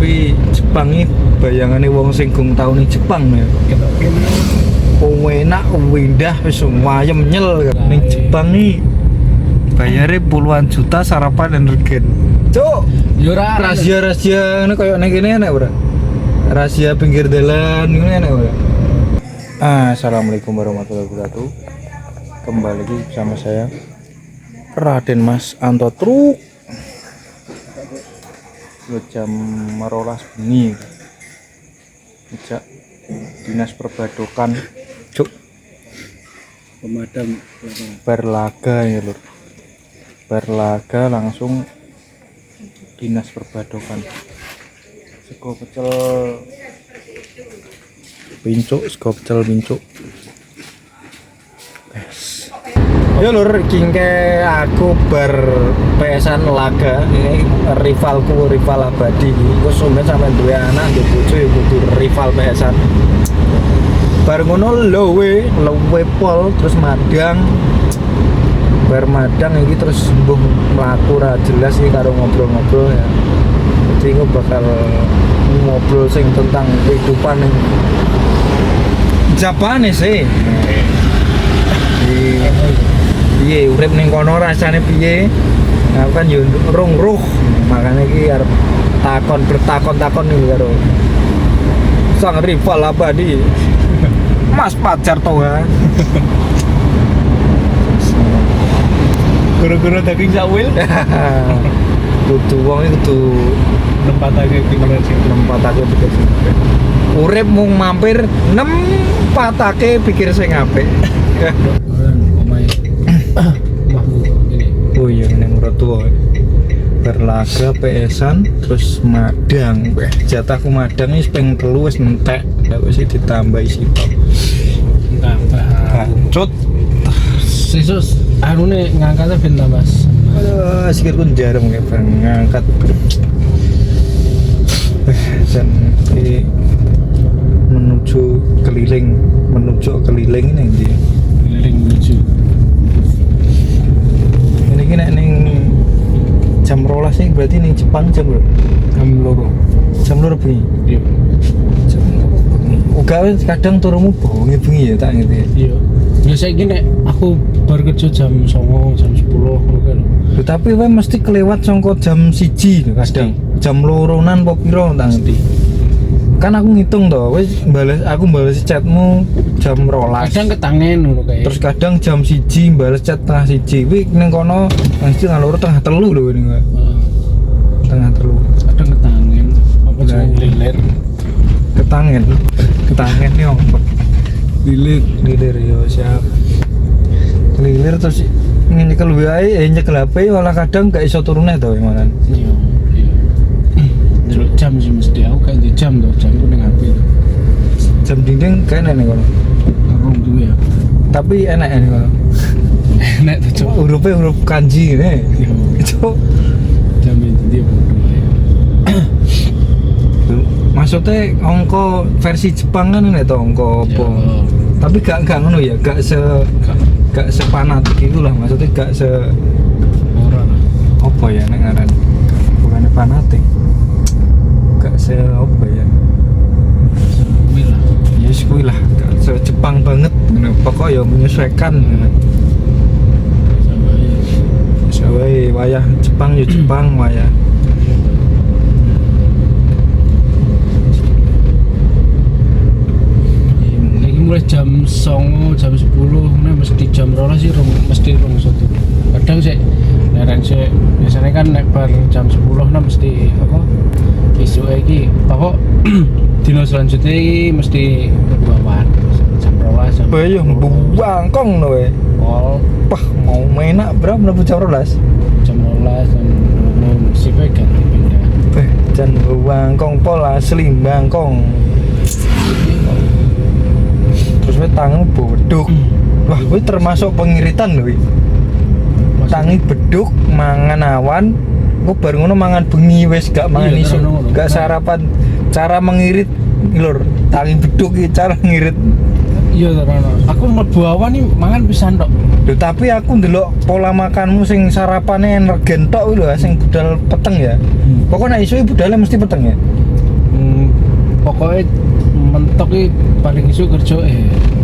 Tapi Jepang iki bayangane wong sing gung tau ning Jepang ya. Enak, windah, wis wayem nyel ning Jepang iki. Bayare puluhan juta sarapan energen. Cuk, Yo ora rahasia-rahasia ngene koyo ning kene enak ora? Rahasia pinggir dalan ngene enak ora? Assalamualaikum warahmatullahi wabarakatuh. Kembali lagi bersama saya Raden Mas Anto Truk. Jam 12 bengi. Sejak Dinas Perbadokan cuk pemadam berlaga ya lur. Berlaga langsung Dinas Perbadokan. Sego pecel pincuk. Yes. Ya lur, kingke aku PSan laga ini rival abadi iku sampeyan sampe duwe anak duwe bojo ya kudu rival PSan. Bar ngono lowe pol terus madang. Bar madang iki terus mbuh mlaku ra jelas iki karo ngobrol-ngobrol ya. Jadi aku bakal ngobrol sing tentang kehidupan yang Japane sih. Piye urip ning kono rasane piye? Aku kan yo rung makane iki arep bertakon iki karo sang rival abadi. Mas pacar toha. guru-guru daging sakwil Kudu wong iki kudu nempatake pikir sing apik. Urip mung mampir nempatake pikir sing apik. omahe mahmu ini Oh iya nang Rotuwa. Berlaga PSan terus madang. Jatahku madang wis ping 3 wis entek. Lah wis ditambahi sitok. tambah Kancut. sesuk anune ngangkatnya ben tambah Sikirku jarang kayak ngangkat. Dan menuju keliling ini ndi. keliling menuju Ini ki nek ning jam 12 sih berarti ning Jepang jam berapa? Jam 2 bengi. iya Jam 2 bengi. Uga kadang turumu bengi ya tak ngerti. iya biasa iki nek aku baru kerja jam 9 jam 10 ngono kan Tapi wae mesti kelewat sangko jam 1 kadang. Jam 2-an apa piro tak ngerti. Kan aku ngitung toh, aku balas chatmu jam 12. kadang ketangen ngono kae Terus kadang jam 1 balas chat tengah 1. Kuwi ning kono mesti ngalur tengah 3 lho ini. Tengah 3. kadang ketangen apa Nah, jeneng lilir Ketangen yo. Lilir yo siap. Lilir terus nyekel wae nyekel HP malah kadang gak iso turune to malah. iya ndelok jam sih mesti aku kan di jam tuh jamku ning HP Jam dinding kan ning kono. rong duwe ya Tapi enak ning kono. enak tuh cok Huruf kanji ne. iya Itu jam itu dia bodoh ya maksudnya ongko versi Jepang kan ini tuh ongko apa? Ya. Tapi gak ngono ya, gak sepanatik itu lah, maksudnya gak orang lah apa ya nek ngaran. Bukan fanatik. Gak apa ya. sembil lah Ya wis kuwi lah, gak Jepang banget. Pokok ya menyesuaikan. sama ya Wae wayah Jepang ya Jepang wayah. ini mulai jam 9 jam 10 ini mesti jam 12 sih mesti rong satu kadang sih lereng sih biasanya kan nek bar jam 10 nah mesti apa isu lagi pokok dino selanjutnya ini mesti berbuahan jam 12 jam Bae yo bangkong no we. pol Pah mau menak berapa mlebu jam 12? jam 12 dan mesti ganti pindah Beh, jan bangkong pola asli bangkong. Terus we tangan beduk. Wah, kuwi termasuk pengiritan lho. Tangi beduk mangan awan, kok bar ngono mangan bengi wis gak mangan Iya, isu, ngono. gak sarapan. Cara mengirit lur, tangi beduk iki cara ngirit. iya terus aku mlebu awan nih mangan pisan tok Duh, tapi aku ndelok pola makanmu sing sarapane energen tok lho, sing budal peteng ya. Pokoknya isu budalnya mesti peteng ya. pokoknya mentok iki paling isu kerja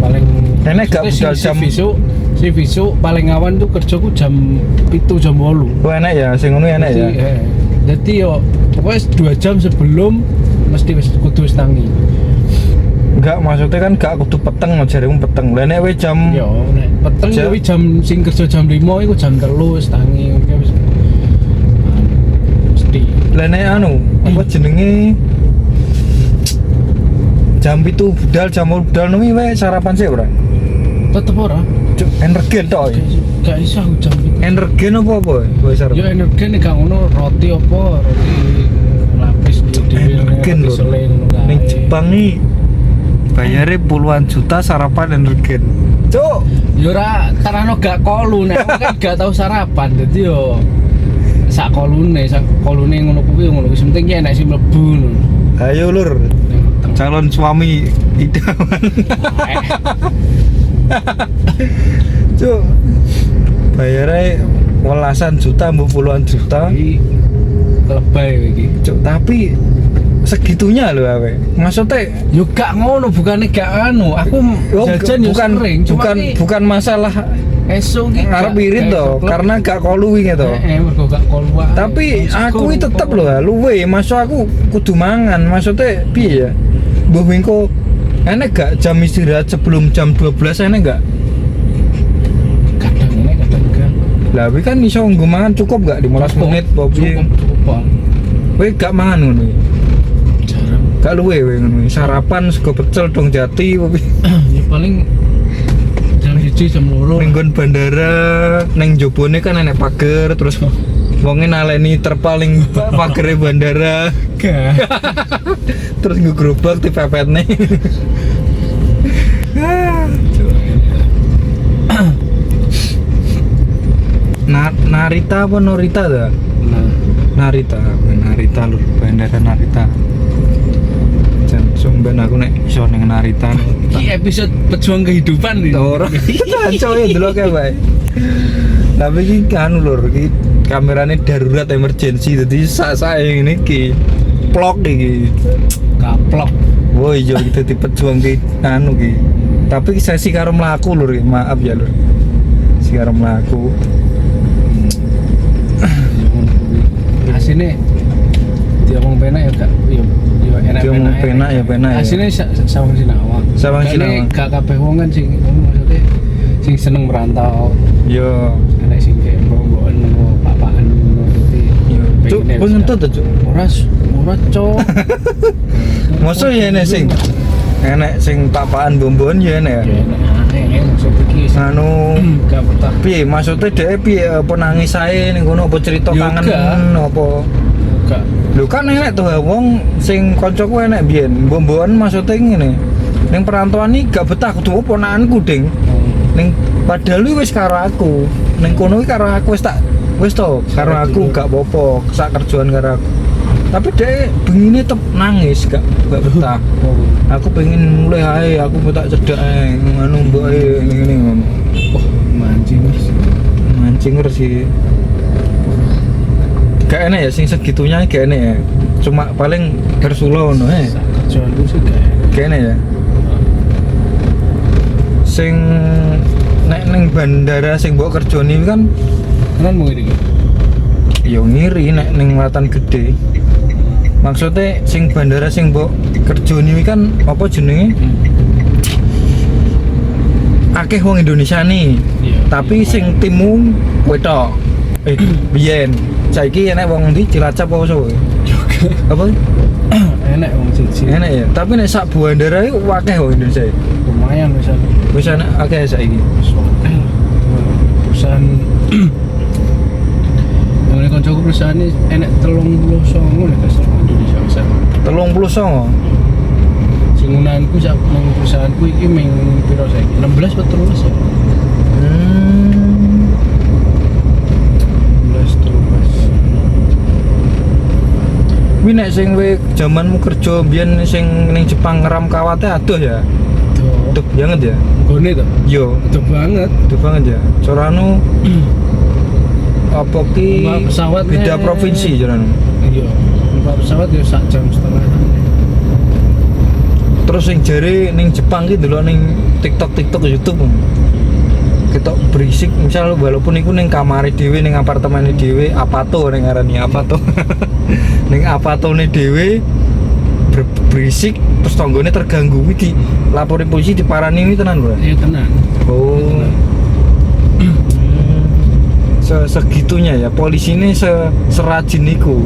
paling Enek gak maksudnya budal jam si visu paling awan tuh kerjaku jam 7 jam 8. Oh enak ya, sing ngono enak ya. Jadi yo pokoknya 2 jam sebelum mesti wis kudu wis tangi. Enggak, maksudnya kan gak kudu peteng, jarimu peteng. Lah nek wis jam Yo nek peteng kuwi jam sing kerja jam 5 iku jam 3 wis tangi wis mesti. Lah nek anu, apa jenenge? Jam itu budal, jam budal numi wae sarapan sih ora? Tetep ora. Energen tok. Gak iso aku jam itu. Energen apa wae sarapan? Yo energen gak ngono roti apa? Roti lapis dhewe. Energen lho. Ning Jepang nih bayare puluhan juta sarapan energen. Cuk, yo ora tarano gak kolu nek aku kan gak tau sarapan. Dadi yo sak kolune ngono kuwi ngono wis penting ki enek sing mlebu ngono. Ayo lur. Calon suami idaman. Cuk. Bayare welasan juta, mbok puluhan juta. Iki lebay iki. Cuk, tapi segitunya loh awe. Maksudnya Yo gak ngono, bukannya gak anu. Aku jajan yo sering, bukan masalah esuk iki arep irit to, karena gak kolu wingi to. Mergo gak kolu wae. Tapi aku iki tetep lho luwe, masuk aku kudu mangan. Maksudnya piye ya? Mbah wingko enek gak jam istirahat sebelum jam 12 enek gak? Kadang enek kadang enggak. Lah kuwi kan iso nggo mangan cukup gak 15 menit apa piye? Cukup. Kowe gak mangan ngono iki. Jarang. Gak luwe kowe ngono. Sarapan sego pecel dong jati apa piye? Ya paling jam 1 jam 2. Ning nggon bandara ning jobone kan enek pager terus wonge naleni terpaling pagere bandara. Terus nggo gerobak dipepetne. Narita apa Norita dah? Narita lur, bandara Narita. Jan sumben aku nek iso ning Narita. Iki episode pejuang kehidupan nih. Ora. Kacau ya delok kae bae. Tapi iki anu lur, iki kamerane darurat emergency dadi sak-sake ngene iki. Plok iki. Kaplok. Woi yo kita tipe pejuang ki anu ki. Tapi sesi karo mlaku lur, maaf ya lur. Si karo mlaku. Asine diomong penak ya gak yo enak Diomong penak ya penak ya. Asine sawang sinawang. Sawang sinawang. Gak kabeh wong kan sing maksudnya sing seneng merantau. Yo. Enak sing kayak mbok-mbokan papakan ngono iki. Cuk, ngentut to, Cuk. Ora cok. Mosok ya enek sing papakan bombon ya enek ya. Ya enak maksud iki Anu gak betah. piye maksudnya dhek piye apa nangis ae ning kono apa cerita Yo, kangen gak. apa Gak. lho kan enek tuh wong sing kancaku enek biyen bombon maksudnya ngene ning perantauan iki gak betah kudu ponakanku ding ning padahal wis karo aku ning kono iki karo aku wis to karo aku gak apa-apa sak kerjaan karo aku tapi dhek bengine tetep nangis gak betah aku pengen mulai ae aku mau tak cedak ae ngono mbok ae ngene ngono mancing sih gak enak ya sing segitunya gak enak ya cuma paling bersulo ngono Kerjaan lu sih gak enak ya sing nek ning bandara sing mbok kerjoni kan mau ini yo ngiri nek ning Watan Gede maksudnya sing bandara sing mbok kerjoni kan apa jenenge akeh wong Indonesia nih tapi sing timu wetok biyen saiki enek wong ndi Cilacap apa sapa apa enak wong siji enek ya tapi nek sak bandara iku akeh wong Indonesia lumayan misalnya wis enek akeh saiki perusahaan yang ini koncoku perusahaan ini enak 39 nih guys Indonesia besar 39 singunanku sak nang perusahaanku iki ming piro saiki 16 atau 13 ya 16 13 kuwi nek sing we jamanmu kerja biyen sing ning Jepang ngeram kawate adoh ya adoh banget ya gone to yo adoh banget ya coranu apa ki pesawat beda provinsi jalan iya numpak pesawat ya sak jam setengah Terus yang jari ning Jepang ki delok ning TikTok YouTube. Ketok berisik misal walaupun iku ning kamare dhewe ning apartemene dhewe apato ning ngarani apato. Ning apatone dhewe berisik terus tanggane terganggu iki lapori polisi diparani iki tenan lho. Iya tenan. Oh. Segitunya ya polisi ini serajin iku.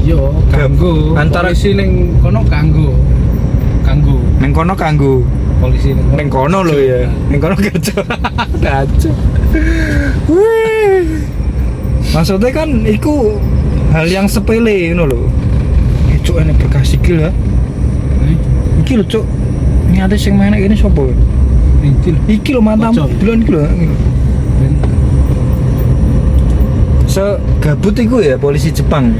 Iya, kanggo. Antara polisi ning kono kanggo. Ning kono kanggo. Polisi Ning kono lho ya. Ning kono kerja. Kacau. Wih. Maksudnya kan iku hal yang sepele ngono lho. Cuk enek berkah sikil ya. Iki lho cuk. Nyate sing main ini sapa? Iki lho mantam. Delon iki lho. Segabut iku ya polisi Jepang.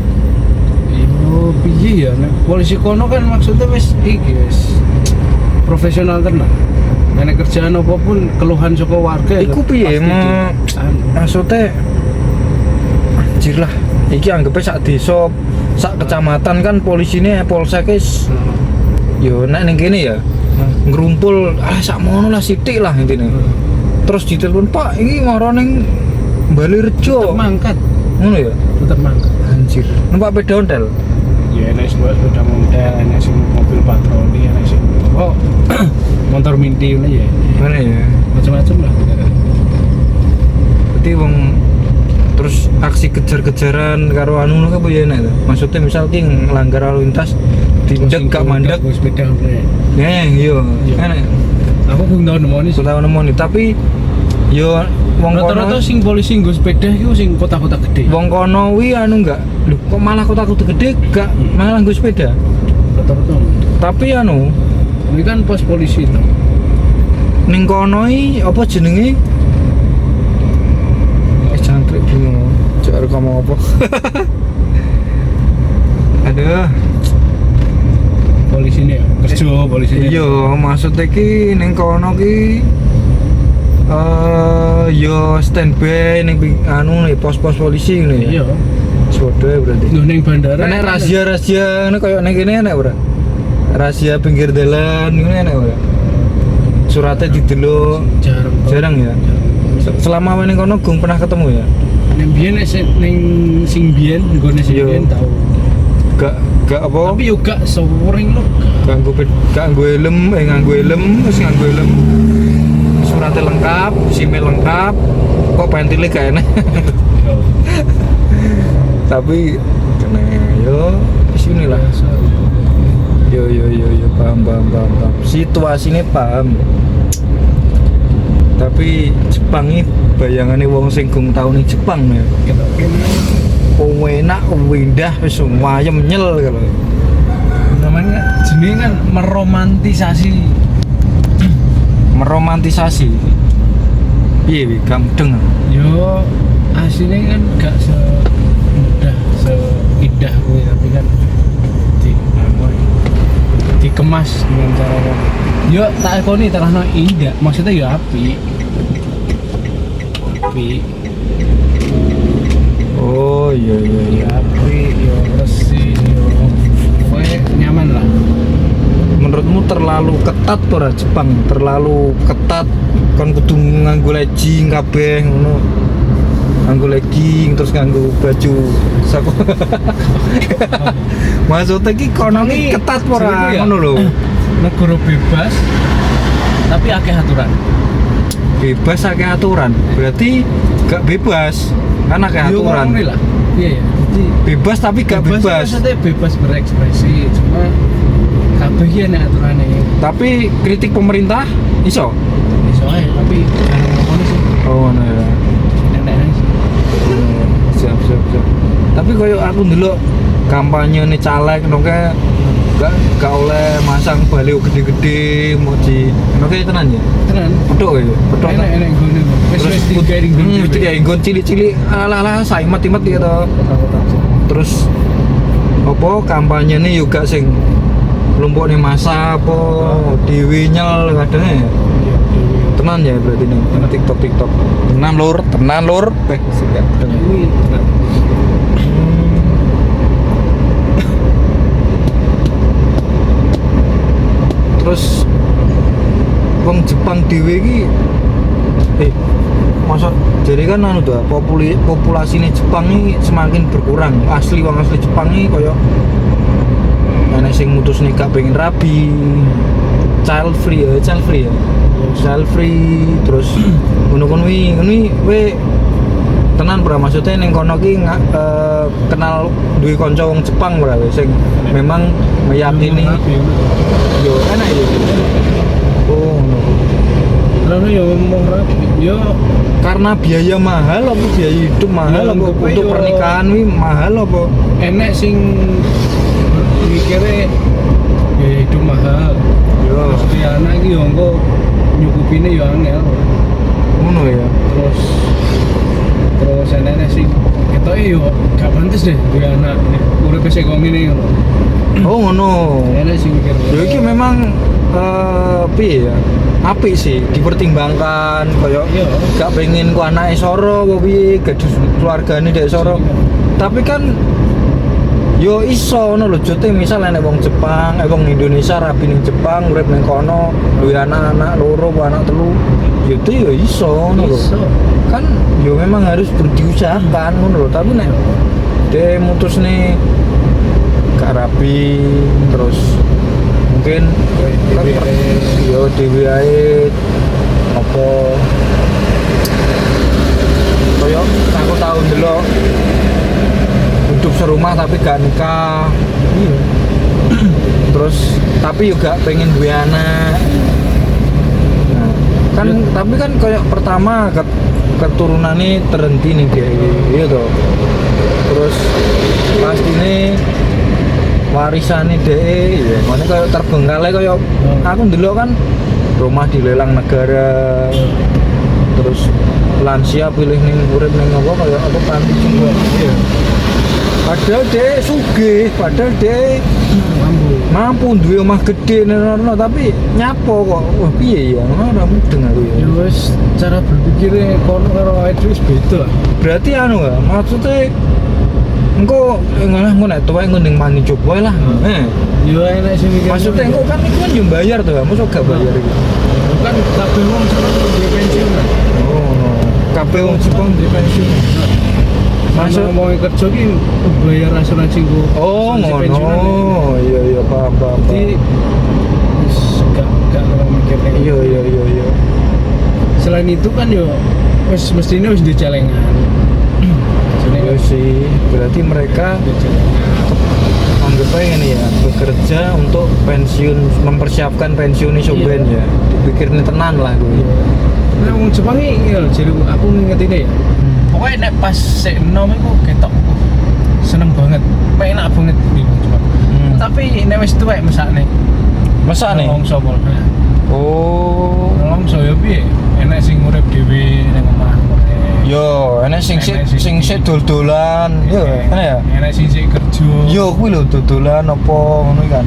Yo piye ya nek polisi kono kan maksudnya wis iki wis profesional tenan. Nek kerjaan apapun keluhan saka warga iku piye maksudnya anjir lah. Iki anggape sak desa, sak kecamatan kan polisine polsek wis yo nek ning kene ya ngrumpul sak mono lah sithik lah intine. Terus ditelepon, "Pak, iki ngoro ning Balirejo." Mangkat. Ngono ya? Tetep mangkat. Anjir. Numpak sepeda ontel. Ya enak sing sepeda ontel, enak sing mobil patroli, enak sing motor minti ngono ya. Mana ya? Macam-macam lah. Berarti wong terus aksi kejar-kejaran karo anu ngono apa ya enak to? Maksudnya misal ki nglanggar lalu lintas tindak gak mandek sepeda ngono. iya. Enak. Aku belum tahu nemoni sih. Nemoni tapi yo wong kono rata-rata sing polisi nggo sepeda iku sing kota-kota gede. Wong kono wi anu enggak. Lho kok malah kota-kota gede gak malah nggo sepeda. Rata-rata. Tapi anu ini kan pos polisi to. Ning kono iki apa jenenge? Jangkrik bingung. Cuk arep ngomong apa? Aduh. Polisine ya. Kerja polisine. Iya, maksudnya ki ning kono ki yo standby ning anu nih pos-pos polisi ngene ya. Iya. Sudah berarti. Lho ning bandara. Nek rahasia-rahasia ngene koyo ning kene enak ora? Rahasia pinggir dalan ngene enak ora? Suratnya didelok. Jarang ya. Selama ning kono gung pernah ketemu ya? Ning biyen ning sing biyen nggone sing biyen tau. Gak apa? Tapi yo gak sering lho. Nganggo helm, wis nganggo helm. Suratnya lengkap, SIM-nya lengkap. Kok pentilnya gak enak? Tapi kena yo sini lah. Yo paham. Situasinya paham. Tapi Jepang ini bayangannya wong sing gung tau ning Jepang ya. Enak, indah, wis wayem nyel kalau. Namanya jenenge kan meromantisasi. Piye wi gamdeng. Yo aslinya kan gak semudah seindah kuwi tapi kan dikemas dengan cara yo tak ekoni terahno indah maksudnya yo api. Oh iya. Api yo resik yo pokoknya nyaman lah. Menurutmu terlalu ketat ora Jepang? Terlalu ketat kon kudu nganggo legging kabeh ngono. Nganggo legging terus nganggo baju sako. Maksudnya iki kono iki ketat ora ngono lho. Negara bebas tapi akeh aturan. Bebas akeh aturan. Berarti gak bebas. Kan akeh aturan. Iya ya. Jadi Bebas tapi gak bebas. Maksudnya bebas berekspresi, cuma kabeh iki ana aturane. Tapi kritik pemerintah iso. Iso ae, tapi jangan ngono sih. Oh ngono ya. Enak ae. Siap. Tapi koyo aku ndelok kampanye nih caleg noke gak oleh masang baliho gede-gede mau di noke tenan ya. Tenan. Pedok ya. Pedok. Enak ngene. Wis digaring Mesti kayak nggon cilik-cilik ala-ala saimet-imet gitu. Terus apa kampanye nih juga sing kelompok nih masa apa dewi nyel kadang ya. Tenan ya berarti nih TikTok. Tenan lur. Siap. Terus Jepang dhewe iki masa jadi kan anu tuh populasi nih Jepang ini semakin berkurang. Asli wong asli Jepang ini koyo enek sing mutusne gak pengen rabi, child free ya, terus ngono-ngono we tenan bra, maksudnya ning kono ki kenal duwe kanca wong Jepang bra sing memang meyakini yo enak ya. Oh ngono. Lalu ya ngomong rapi, yo karena biaya mahal apa biaya hidup mahal Ya, apa anggap untuk aja. pernikahan wi mahal apa enek sing mikirnya ya hidup mahal. yo Mesti anak iki yo engko nyukupine yo angel. ngono ya. Terus enek sing ketoke yo gak pantes deh duwe anak urip sing kok ngene ngono. Oh ngono. Enek sing mikir. Ya iki memang piye ya? Apik sih dipertimbangkan koyo Iya. gak pengen ku anake soro apa piye gaduh keluargane dek soro. Tapi kan yo iso ngono lho jote misal enek wong Jepang, wong Indonesia rabi ning Jepang urip ning kono, duwe anak-anak loro apa anak telu. Yo itu yo iso ngono lho. Iso. Kan yo memang harus diusahakan ngono lho, tapi nek dia mutusne gak rapi terus mungkin kan yo dhewe ae apa koyo aku tahu delok hidup serumah tapi gak nikah. Iya. Terus tapi juga pengen duwe anak. Nah, kan tapi kan kayak pertama keturunannya terhenti nih dia iya toh. Terus pasti nih warisannya deh ya makanya kayak terbengkalai kayak aku dulu kan rumah dilelang negara terus lansia pilih ning urip ning apa kayak apa panti juga iya. Padahal dia sugih, padahal dia mampu duwe omah gede nono tapi nyapo kok wah piye ya ora mudeng aku ya. Ya wis cara berpikirnya kono karo awake wis beda. Berarti anu ya maksudnya engko nek tuwek engko ning mani coba lah. Ya enek sing mikir. Maksudnya engko kan iku kan yo bayar tuh, mosok gak bayar iki. kan kabeh wong Jepang di pensiun. Oh, kabeh wong Jepang di pensiun. Masuk mau kerja ki bayar asuransi ku. Oh, ngono. Iya iya paham paham. Jadi wis gak terlalu mikir kayak gitu. Iya. Selain itu kan yo wis mestinya wis di celengan. Iya sih, berarti mereka anggap aja ini ya bekerja untuk pensiun, mempersiapkan pensiun soben ya, dipikirin tenan lah gue. Nah, wong Jepang iki lho, jadi aku ngingetine ya. Pokoknya nek pas sik enom iku ketok seneng banget, enak banget di wong Jepang. Tapi nek wis tuwek mesakne. Masa nih? Longso pol. Oh, Longso ya piye? Enek sing urip dhewe ning omah. yo, enak sing dol-dolan, yo, enak ya. Enek sing sik kerja. Yo, kuwi lho dodolan apa ngono kan.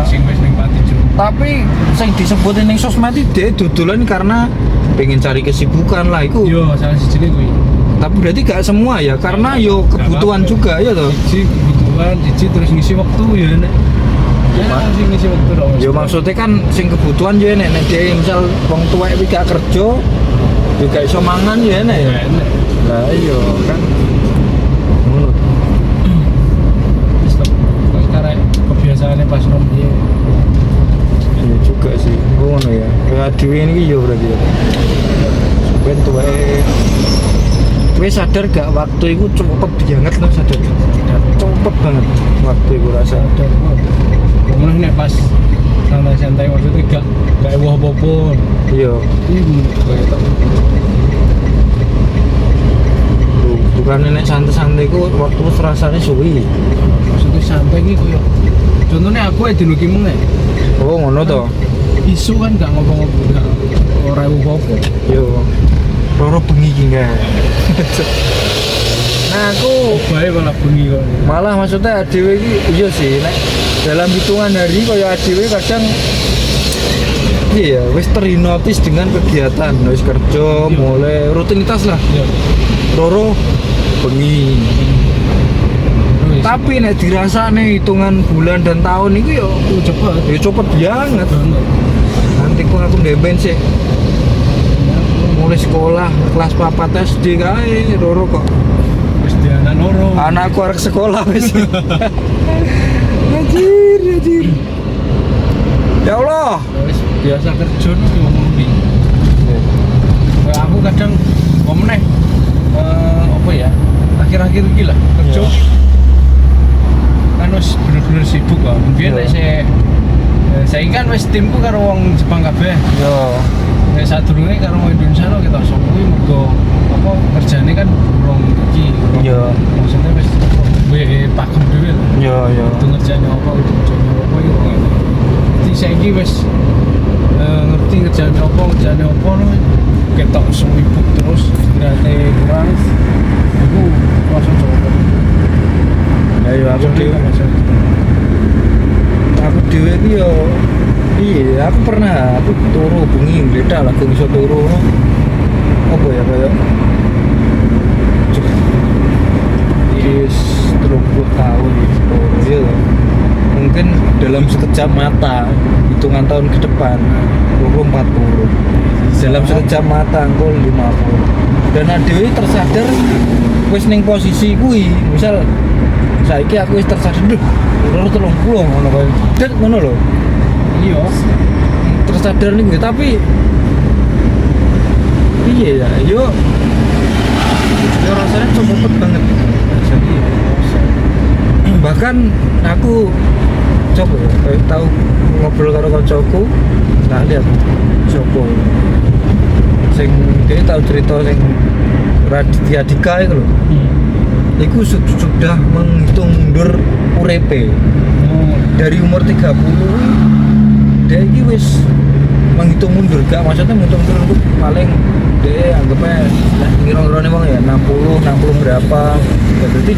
Sing wis ning pati jero. Tapi sing disebutin ning sosmed iki dhek dodolan karena pengen cari kesibukan lah iku. Yo, salah sijine kuwi. Tapi berarti gak semua ya, karena yo kebutuhan juga ya toh. Siji kebutuhan, siji terus ngisi waktu ya enek. Ya sing ngisi waktu dong. Yo maksudnya kan sing kebutuhan yo enek nek dhewe misal wong tuwek iki gak kerja yo gak iso mangan yo enek ya. enek. Lah iya kan. Ngono. Stop. Kok karek kebiasaane pas nom piye. Iya juga sih. Ngono ya. Ya dhewe ini yo berarti ya. Ben tuwek kowe sadar gak waktu itu cepet banget lo sadar cepet banget waktu itu rasa Sadar kok. Mulai nek pas santai-santai maksudnya gak ewoh apa-apa. iya Kayak tak. bukan nenek santai-santai ku waktu itu rasanya suwi Maksudnya santai iki koyo contohnya aku ae dinuki mung ae. oh ngono toh Isu kan gak ngopo-ngopo gak ora ewoh apa. iya loro bengi iki enggak nah aku Bae malah bengi kok. malah maksudnya ADW ini iya sih nek dalam hitungan hari kaya ADW kadang iya wis terhipnotis dengan kegiatan wis kerja mulai rutinitas lah Iya. loro bengi tapi nek dirasane hitungan bulan dan tahun itu ya cepet. cepet banget Banget. nanti iku aku ndemben sih. Mulai sekolah kelas 4 SD kae loro kok. Wis di anak loro. Anakku arek sekolah wis. Anjir. Ya Allah. Wis biasa kerja nih ngomong nih. Kayak aku kadang ngomong apa ya? Akhir-akhir iki lah kerja. Iya. Kan wis bener-bener sibuk kok. Mungkin Iya. saya kan wis timku karo wong Jepang kabeh. Yo. Nek sadurunge karo wong Indonesia lo kita sok kuwi mergo apa kerjane kan urung iki. Iya. Maksudnya wis pakem dhewe lho. Yo. Itu ngerjain apa, itu ngerjain apa itu ngene. Jadi saiki wis ngerti ngerjain apa lho. Ketok sibuk terus berarti kurang. Iku kuasa coba. Ayo aku dhewe iki yo iya, aku turu bengi beda lah aku iso turu. Apa ya kayak is 30 tahun gitu. Iya. Mungkin dalam sekejap mata hitungan tahun ke depan turu 40. Dalam sekejap mata engko 50. Dan adewe tersadar wis ning posisi kuwi. Misal saiki aku wis tersadar, duh, loro 30 ngono kae. Det ngono lho. Iya. Tersadar nih gue, tapi iya ya, yo rasanya cepet banget. Jadi bahkan aku coba ya, tahu ngobrol karo kancaku, tak lihat Joko sing dia tahu cerita sing Raditya Dika itu loh. Iku sudah menghitung mundur urepe dari umur 30 dia ini wis menghitung mundur, gak maksudnya menghitung mundur paling dia anggapnya ngira-ngira wong ya 60 berapa ya, berarti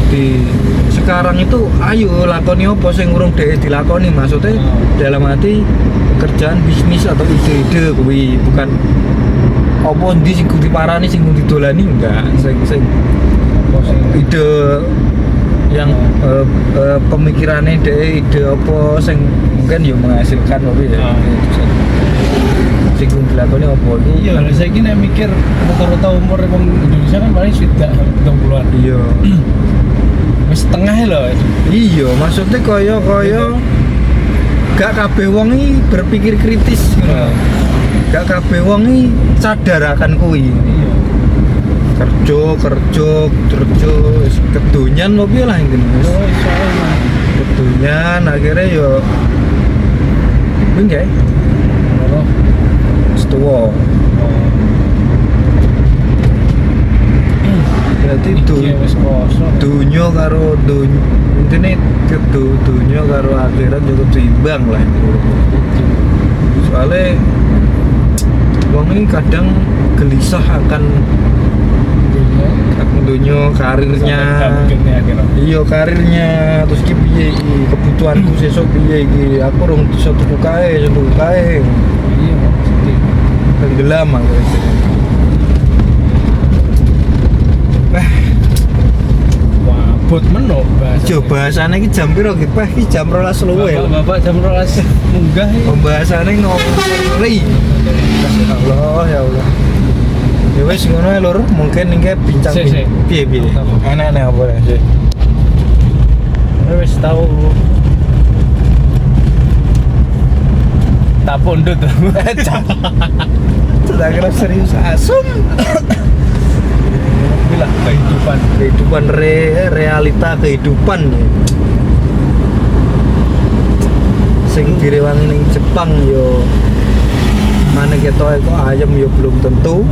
di sekarang itu ayo lakoni apa sing urung dia dilakoni, maksudnya dalam arti pekerjaan bisnis atau ide-ide kuwi, bukan apa ndi sing kudu diparani sing kudu didolani, enggak sing ide yang pemikirannya ide apa sing mungkin ya menghasilkan apa ya sing dilakoni apa itu. Iya, saya kira mikir rata-rata umur wong Indonesia kan paling sudah 30-an. Iya. Wis setengah lho. Iya, maksudnya kaya gak kabeh wong iki berpikir kritis gitu. Gak kabeh wong iki sadar akan kuwi. Iya. kerja wis kedonyan apa lah ngene wis. Oh, insyaallah. Kedonyan akhirnya yo pinggih Loro. setuwa. Berarti Wis kosong. dunya karo intine dunya karo akhirat yo seimbang lah. Soalnya wong ini kadang gelisah akan dunia karirnya, iya karirnya, terus ki piye iki kebutuhanku sesuk piye iki, aku rung iso tuku kae, Iya, mesti tenggelam aku wabot meno bahasa. Jo bahasane iki jam piro iki? Iki jam 12 luwe. Bapak jam 12 munggah iki. Pembahasannya ngomong Allah ya Allah. Ya wis ngono ya lur, mungkin iki bincang piye. Enak-enak apa ya sih. Wis tau tak pondot. Sudah kira serius asum. Bilang kehidupan realita kehidupan sing direwangi ning Jepang yo mana ketoke kok ayam yo belum tentu,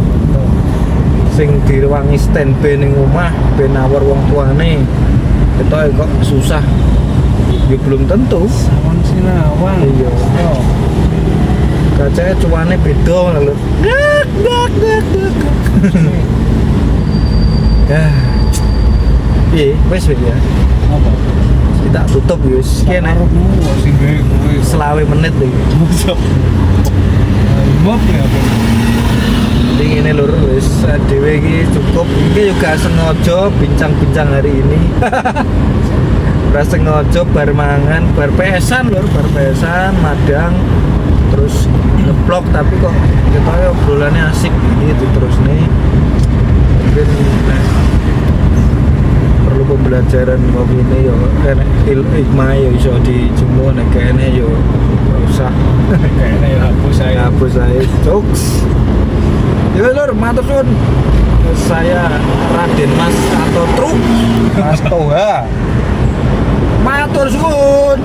sing direwangi standby ning omah ben nawar wong tuane ketoke kok susah yo belum tentu. Sawan sinawang. Iya. Kacae cuane beda lho. Ya. Piye? Wis ya. Apa? Kita tutup wis. Kene Arepmu sing gawe kowe. 20 menit iki. Mbok ya apa? Jadi ini lur, wis dhewe iki cukup. Iki juga sengaja bincang-bincang hari ini. ora sengaja bar mangan bar pesan lur, bar pesan madang terus ngeblok tapi kok kita obrolannya asik gitu terus nih mungkin perlu pembelajaran kok ini yo enek hikmah yo iso dijemur nek kene yo ora usah kayaknya ya hapus saya jokes ya lur matur suwun saya Raden Mas atau Truk Mas Toha matur suwun